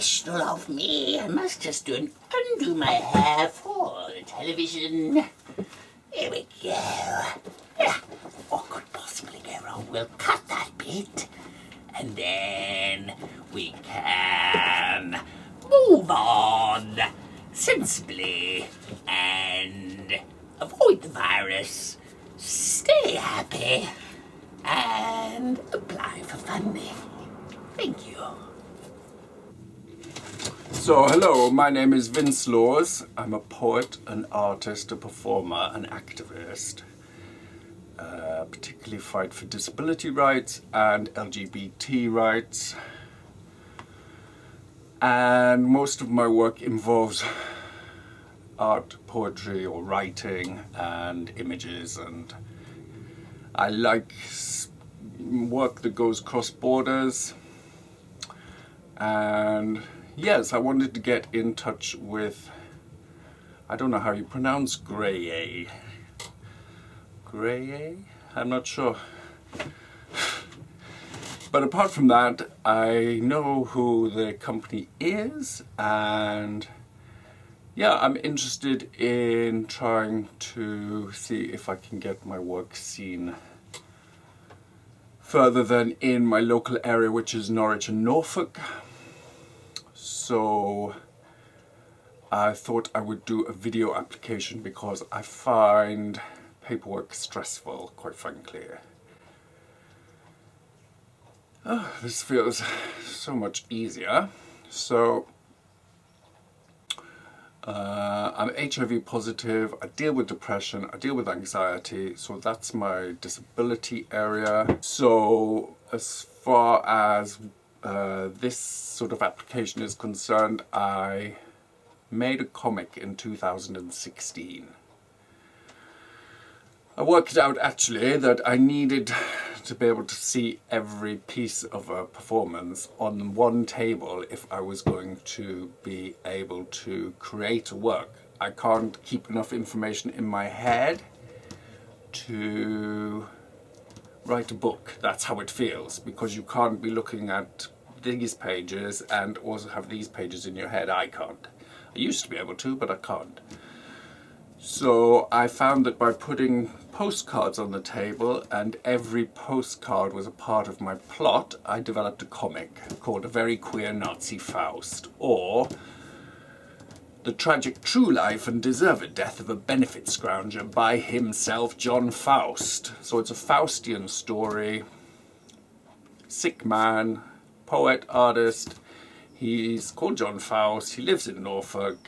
professional of me. I must just undo my hair for the television. Here we go. What could possibly go wrong? We'll cut that bit, and then we can move on sensibly and avoid the virus, stay happy, and apply for funding. Thank you. So, hello, my name is Vince Laws. I'm a poet, an artist, a performer, an activist. Particularly fight for disability rights and LGBT rights. And most of my work involves art, poetry, or writing and images, and I like work that goes cross borders. And yes, I wanted to get in touch with, I don't know how you pronounce Greye. Greye? I'm not sure. But apart from that, I know who the company is, and yeah, I'm interested in trying to see if I can get my work seen further than in my local area, which is Norwich and Norfolk. So I thought I would do a video application because I find paperwork stressful, quite frankly. Oh, this feels so much easier. So I'm HIV positive, I deal with depression, I deal with anxiety, so that's my disability area. So as far as this sort of application is concerned, I made a comic in 2016. I worked out actually that I needed to be able to see every piece of a performance on one table if I was going to be able to create a work. I can't keep enough information in my head to write a book. That's how it feels, because you can't be looking at these pages and also have these pages in your head. I can't. I used to be able to, but I can't. So I found that by putting postcards on the table, and every postcard was a part of my plot, I developed a comic called A Very Queer Nazi Faust, or The Tragic True Life and Deserved Death of a Benefit Scrounger by himself, John Faust. So it's a Faustian story. Sick man, poet, artist. He's called John Faust, he lives in Norfolk.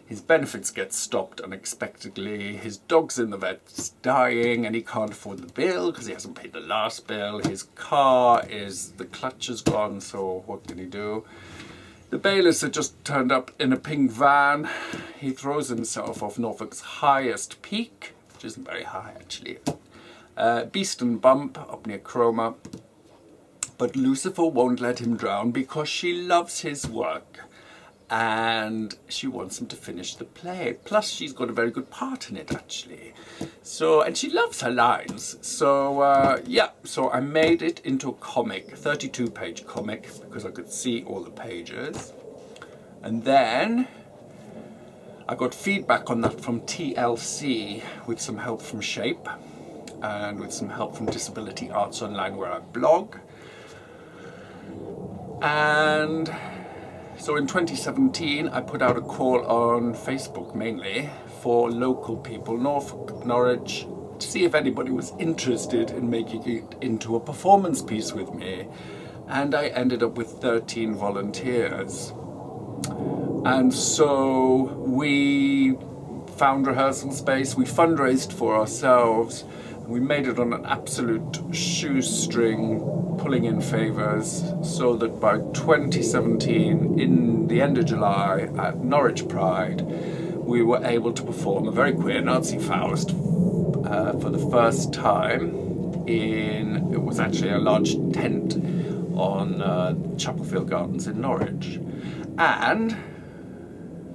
His benefits get stopped unexpectedly, his dog's in the vet's dying and he can't afford the bill because he hasn't paid the last bill, his car is, the clutch is gone, so what can he do? The bailiffs had just turned up in a pink van. He throws himself off Norfolk's highest peak, which isn't very high actually, Beeston Bump up near Cromer, but Lucifer won't let him drown because she loves his work. And she wants him to finish the play. Plus, she's got a very good part in it, actually. So, and she loves her lines. So, yeah, so I made it into a comic, 32-page comic, because I could see all the pages. And then I got feedback on that from TLC with some help from Shape and with some help from Disability Arts Online, where I blog. And so in 2017, I put out a call on Facebook mainly for local people, Norfolk, Norwich, to see if anybody was interested in making it into a performance piece with me. And I ended up with 13 volunteers. And so we found rehearsal space, we fundraised for ourselves, we made it on an absolute shoestring, pulling in favours, so that by 2017, in the end of July, at Norwich Pride, we were able to perform A Very Queer Nazi Faust for the first time in, it was actually a large tent on Chapelfield Gardens in Norwich. And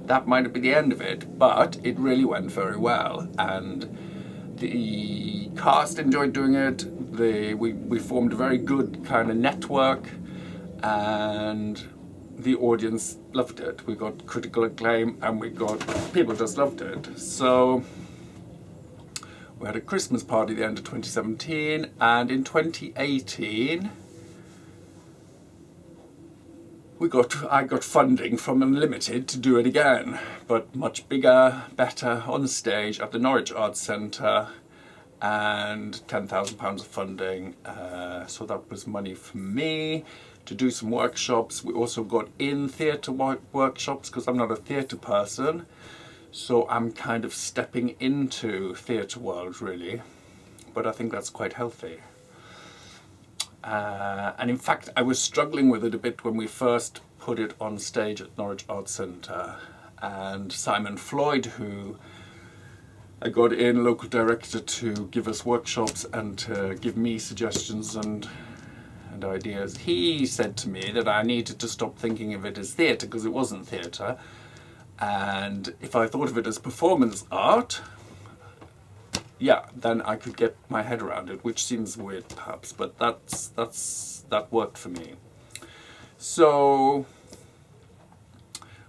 that might be the end of it, but it really went very well, and the cast enjoyed doing it. We formed a very good kind of network, and the audience loved it. We got critical acclaim and people just loved it. So we had a Christmas party at the end of 2017, and in 2018 I got funding from Unlimited to do it again, but much bigger, better, on stage at the Norwich Arts Centre, and £10,000 of funding. So that was money for me to do some workshops. We also got in theatre workshops, because I'm not a theatre person, so I'm kind of stepping into theatre world really, but I think that's quite healthy. And in fact, I was struggling with it a bit when we first put it on stage at Norwich Arts Centre, and Simon Floyd, who I got in, local director, to give us workshops and to give me suggestions and ideas. He said to me that I needed to stop thinking of it as theatre, because it wasn't theatre, and if I thought of it as performance art, yeah, then I could get my head around it, which seems weird perhaps, but that worked for me. So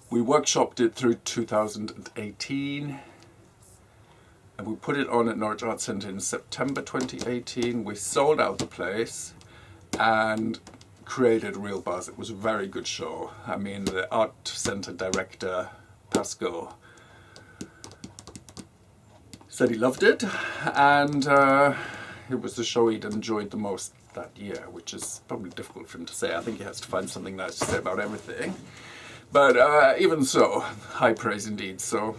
we workshopped it through 2018, and we put it on at Norwich Arts Centre in September 2018. We sold out the place and created a real buzz. It was a very good show. I mean, the art centre director, Pasco, said he loved it, and it was the show he'd enjoyed the most that year, which is probably difficult for him to say. I think he has to find something nice to say about everything. But even so, high praise indeed. So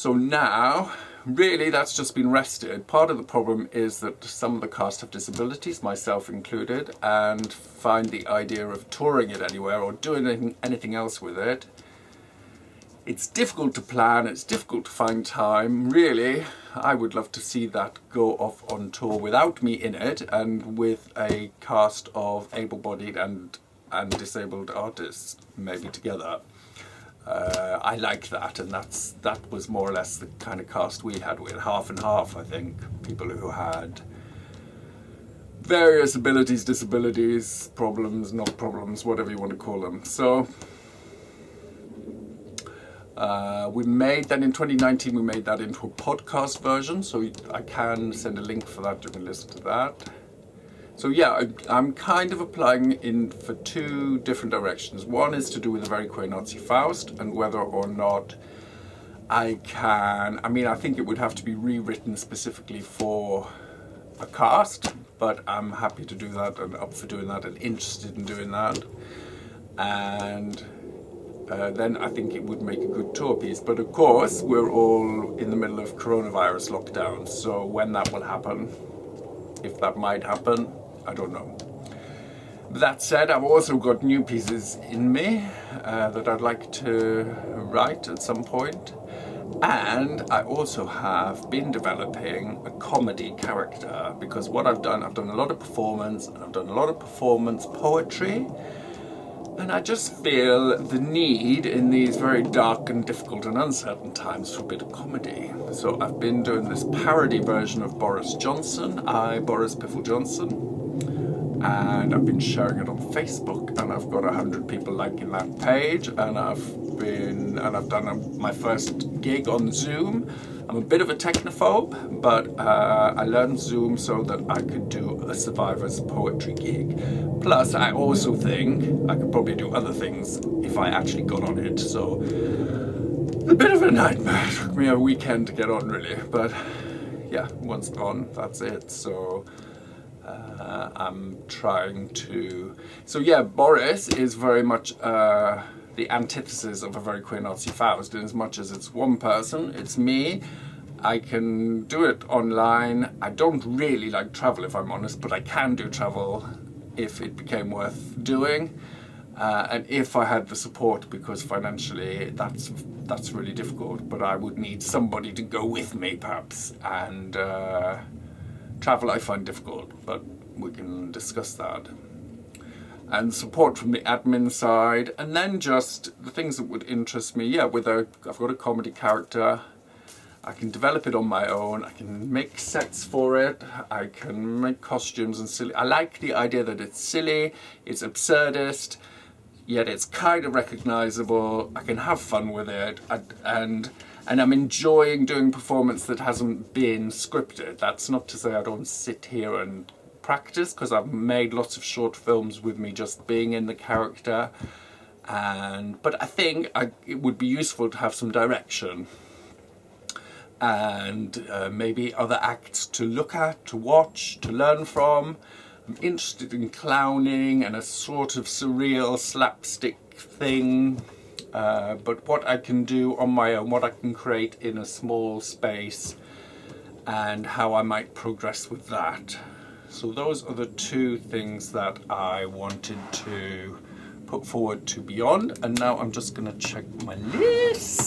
now, really, that's just been rested. Part of the problem is that some of the cast have disabilities, myself included, and find the idea of touring it anywhere or doing anything else with it, it's difficult to plan, it's difficult to find time. Really, I would love to see that go off on tour without me in it, and with a cast of able-bodied and disabled artists maybe together. I like that, and that was more or less the kind of cast we had. We had half and half, I think, people who had various abilities, disabilities, problems, not problems, whatever you want to call them. So we made that in 2019, we made that into a podcast version, so I can send a link for that, you can listen to that. So yeah, I'm kind of applying in for two different directions. One is to do with the Very Queer Nazi Faust, and whether or not I think it would have to be rewritten specifically for a cast, but I'm happy to do that and up for doing that and interested in doing that. And then I think it would make a good tour piece. But of course, we're all in the middle of coronavirus lockdown, so when that will happen, if that might happen, I don't know. That said, I've also got new pieces in me that I'd like to write at some point. And I also have been developing a comedy character, because what I've done a lot of performance, and I've done a lot of performance poetry. And I just feel the need in these very dark and difficult and uncertain times for a bit of comedy. So I've been doing this parody version of Boris Johnson, Boris Piffle Johnson. And I've been sharing it on Facebook, and I've got 100 people liking that page, and I've done my first gig on Zoom. I'm a bit of a technophobe, but I learned Zoom so that I could do a Survivor's poetry gig. Plus, I also think I could probably do other things if I actually got on it. So, a bit of a nightmare. It took me a weekend to get on, really. But yeah, once on, that's it. So I'm trying to... So yeah, Boris is very much the antithesis of a Very Queer Nazi Faust, in as much as it's one person, it's me. I can do it online. I don't really like travel, if I'm honest, but I can do travel if it became worth doing, and if I had the support, because financially that's really difficult. But I would need somebody to go with me, perhaps, and travel I find difficult, but we can discuss that. And support from the admin side, and then just the things that would interest me. Yeah, I've got a comedy character. I can develop it on my own. I can make sets for it. I can make costumes and silly. I like the idea that it's silly, it's absurdist, yet it's kind of recognizable. I can have fun with it, and I'm enjoying doing performance that hasn't been scripted. That's not to say I don't sit here and practice, because I've made lots of short films with me just being in the character. But I think it would be useful to have some direction and maybe other acts to look at, to watch, to learn from. I'm interested in clowning and a sort of surreal slapstick thing, but what I can do on my own, what I can create in a small space, and how I might progress with that. So those are the two things that I wanted to put forward to Beyond, and now I'm just going to check my list.